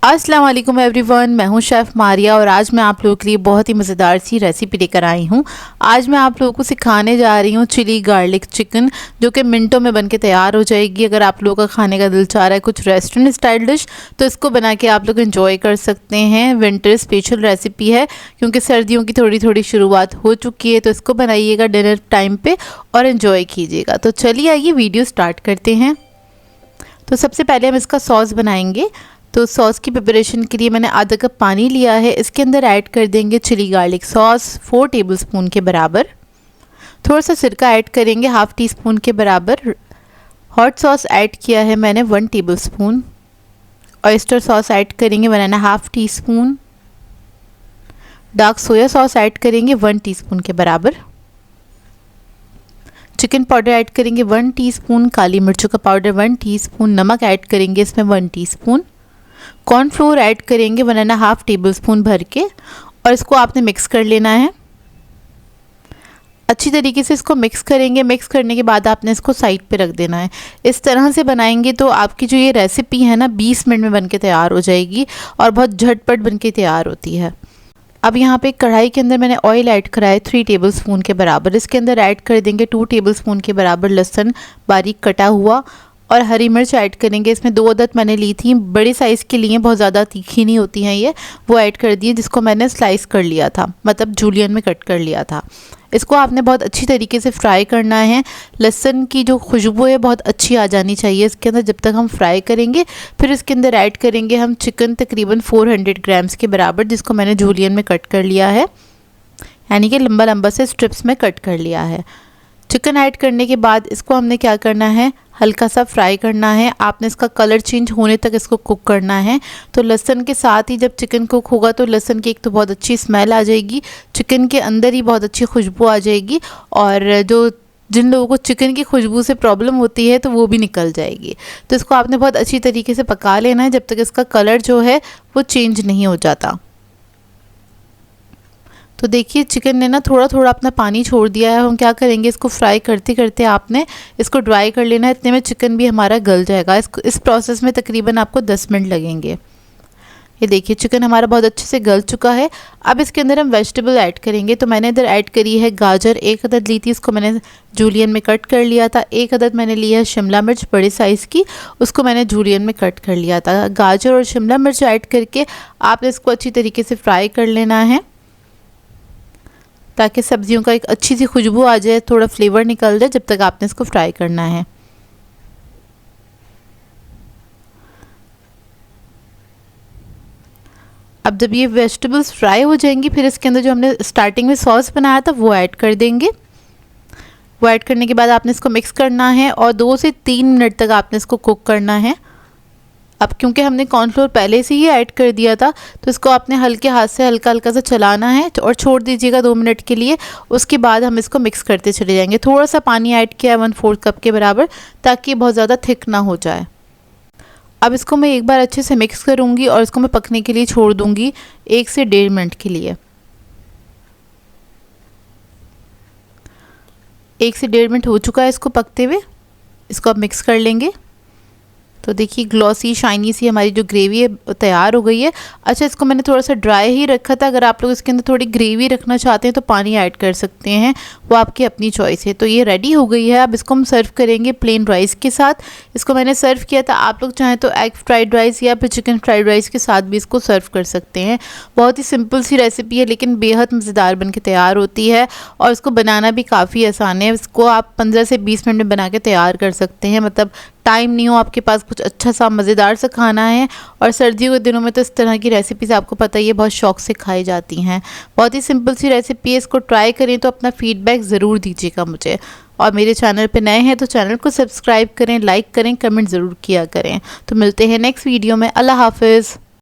अस्सलाम वालेकुम एवरीवन, मैं हूं शेफ़ मारिया और आज मैं आप लोगों के लिए बहुत ही मज़ेदार सी रेसिपी लेकर आई हूं। आज मैं आप लोगों को सिखाने जा रही हूं चिली गार्लिक चिकन, जो कि मिनटों में बनके तैयार हो जाएगी। अगर आप लोगों का खाने का दिल चाह रहा है कुछ रेस्टोरेंट स्टाइल डिश, तो इसको बना के आप लोग एंजॉय कर सकते हैं। विंटर स्पेशल रेसिपी है क्योंकि सर्दियों की थोड़ी थोड़ी शुरुआत हो चुकी है, तो इसको बनाइएगा डिनर टाइम पर और इन्जॉय कीजिएगा। तो चलिए आइए वीडियो स्टार्ट करते हैं। तो सबसे पहले हम इसका सॉस बनाएंगे। तो सॉस की प्रिपरेशन के लिए मैंने आधा कप पानी लिया है। इसके अंदर ऐड कर देंगे चिली गार्लिक सॉस 4 टेबलस्पून के बराबर। थोड़ा सा सिरका ऐड करेंगे हाफ़ टी स्पून के बराबर। हॉट सॉस ऐड किया है मैंने 1 टेबलस्पून। ऑयस्टर सॉस ऐड करेंगे 1.5 teaspoon. Dark soya sauce add करेंगे 1 टीस्पून के बराबर। चिकन पाउडर ऐड करेंगे 1 टीस्पून। काली मिर्चों का पाउडर 1 टीस्पून। नमक ऐड करेंगे इसमें 1 टीस्पून। कॉर्नफ्लोर ऐड करेंगे 1.5 टेबलस्पून भर के और इसको आपने मिक्स कर लेना है। अच्छी तरीके से इसको मिक्स करेंगे। मिक्स करने के बाद आपने इसको साइड पे रख देना है। इस तरह से बनाएंगे तो आपकी जो ये रेसिपी है ना 20 मिनट में बनके तैयार हो जाएगी और बहुत झटपट बनके तैयार होती है। अब यहाँ पे कढ़ाई के अंदर मैंने ऑयल ऐड करा है 3 टेबलस्पून के बराबर। इसके अंदर ऐड कर देंगे 2 टेबलस्पून के बराबर लहसुन बारीक कटा हुआ और हरी मिर्च ऐड करेंगे। इसमें 2 अदद मैंने ली थी, बड़े साइज़ के लिए, बहुत ज़्यादा तीखी नहीं होती हैं ये, वो ऐड कर दिए, जिसको मैंने स्लाइस कर लिया था, मतलब जूलियन में कट कर लिया था। इसको आपने बहुत अच्छी तरीके से फ्राई करना है। लहसुन की जो खुशबू है बहुत अच्छी आ जानी चाहिए इसके अंदर। जब तक हम फ्राई करेंगे फिर इसके अंदर ऐड करेंगे हम चिकन तकरीबन 400 ग्राम्स के बराबर, जिसको मैंने जूलियन में कट कर लिया है, यानी कि लंबा लंबा से स्ट्रिप्स में कट कर लिया है। चिकन ऐड करने के बाद इसको हमने क्या करना है, हल्का सा फ्राई करना है। आपने इसका कलर चेंज होने तक इसको कुक करना है। तो लहसुन के साथ ही जब चिकन कुक होगा तो लहसुन की एक तो बहुत अच्छी स्मेल आ जाएगी, चिकन के अंदर ही बहुत अच्छी खुशबू आ जाएगी और जिन लोगों को चिकन की खुशबू से प्रॉब्लम होती है तो वो भी निकल जाएगी। तो इसको आपने बहुत अच्छी तरीके से पका लेना है जब तक इसका कलर जो है वो चेंज नहीं हो जाता। तो देखिए चिकन ने ना थोड़ा थोड़ा अपना पानी छोड़ दिया है। हम क्या करेंगे, इसको फ्राई करते करते आपने इसको ड्राई कर लेना है। इतने में चिकन भी हमारा गल जाएगा। इस प्रोसेस में तकरीबन आपको 10 मिनट लगेंगे। ये देखिए चिकन हमारा बहुत अच्छे से गल चुका है। अब इसके अंदर हम वेजिटेबल ऐड करेंगे। तो मैंने इधर ऐड करी है गाजर, 1 अदद ली थी, इसको मैंने जूलियन में कट कर लिया था। 1 अदद मैंने लिया है शिमला मिर्च बड़े साइज़ की, उसको मैंने जूलियन में कट कर लिया था। गाजर और शिमला मिर्च ऐड करके आपने इसको अच्छी तरीके से फ्राई कर लेना है ताकि सब्जियों का एक अच्छी सी खुशबू आ जाए, थोड़ा फ्लेवर निकल जाए। जब तक आपने इसको फ्राई करना है। अब जब ये वेजिटेबल्स फ्राई हो जाएंगी फिर इसके अंदर जो हमने स्टार्टिंग में सॉस बनाया था वो ऐड कर देंगे। वो ऐड करने के बाद आपने इसको मिक्स करना है और 2 से 3 मिनट तक आपने इसको कुक करना है। अब क्योंकि हमने कॉर्नफ्लोर पहले से ही ऐड कर दिया था तो इसको आपने हल्के हाथ से हल्का हल्का सा चलाना है और छोड़ दीजिएगा 2 मिनट के लिए। उसके बाद हम इसको मिक्स करते चले जाएंगे। थोड़ा सा पानी ऐड किया है 1/4 कप के बराबर, ताकि बहुत ज़्यादा थिक ना हो जाए। अब इसको मैं एक बार अच्छे से मिक्स करूँगी और इसको मैं पकने के लिए छोड़ दूँगी 1 से 1.5 मिनट के लिए। 1 से 1.5 मिनट हो चुका है इसको पकते हुए। इसको अब मिक्स कर लेंगे। तो देखिए ग्लॉसी शाइनी सी हमारी जो ग्रेवी है तैयार हो गई है। अच्छा, इसको मैंने थोड़ा सा ड्राई ही रखा था। अगर आप लोग इसके अंदर थोड़ी ग्रेवी रखना चाहते हैं तो पानी ऐड कर सकते हैं, वो आपकी अपनी चॉइस है। तो ये रेडी हो गई है। अब इसको हम सर्व करेंगे प्लेन राइस के साथ। इसको मैंने सर्व किया था, आप लोग चाहें तो एग फ्राइड राइस या फिर चिकन फ्राइड राइस के साथ भी इसको सर्व कर सकते हैं। बहुत ही सिंपल सी रेसिपी है लेकिन बेहद मज़ेदार बन के तैयार होती है और इसको बनाना भी काफ़ी आसान है। इसको आप 15 से 20 मिनट में बना के तैयार कर सकते हैं। मतलब टाइम नहीं हो आपके पास, कुछ अच्छा सा मज़ेदार सा खाना है। और सर्दियों के दिनों में तो इस तरह की रेसिपीज़ आपको पता ही है बहुत शौक से खाई जाती हैं। बहुत ही सिंपल सी रेसिपी है। इसको ट्राई करें तो अपना फीडबैक ज़रूर दीजिएगा मुझे। और मेरे चैनल पे नए हैं तो चैनल को सब्सक्राइब करें, लाइक करें, कमेंट ज़रूर किया करें। तो मिलते हैं नेक्स्ट वीडियो में। अल्लाह हाफिज़।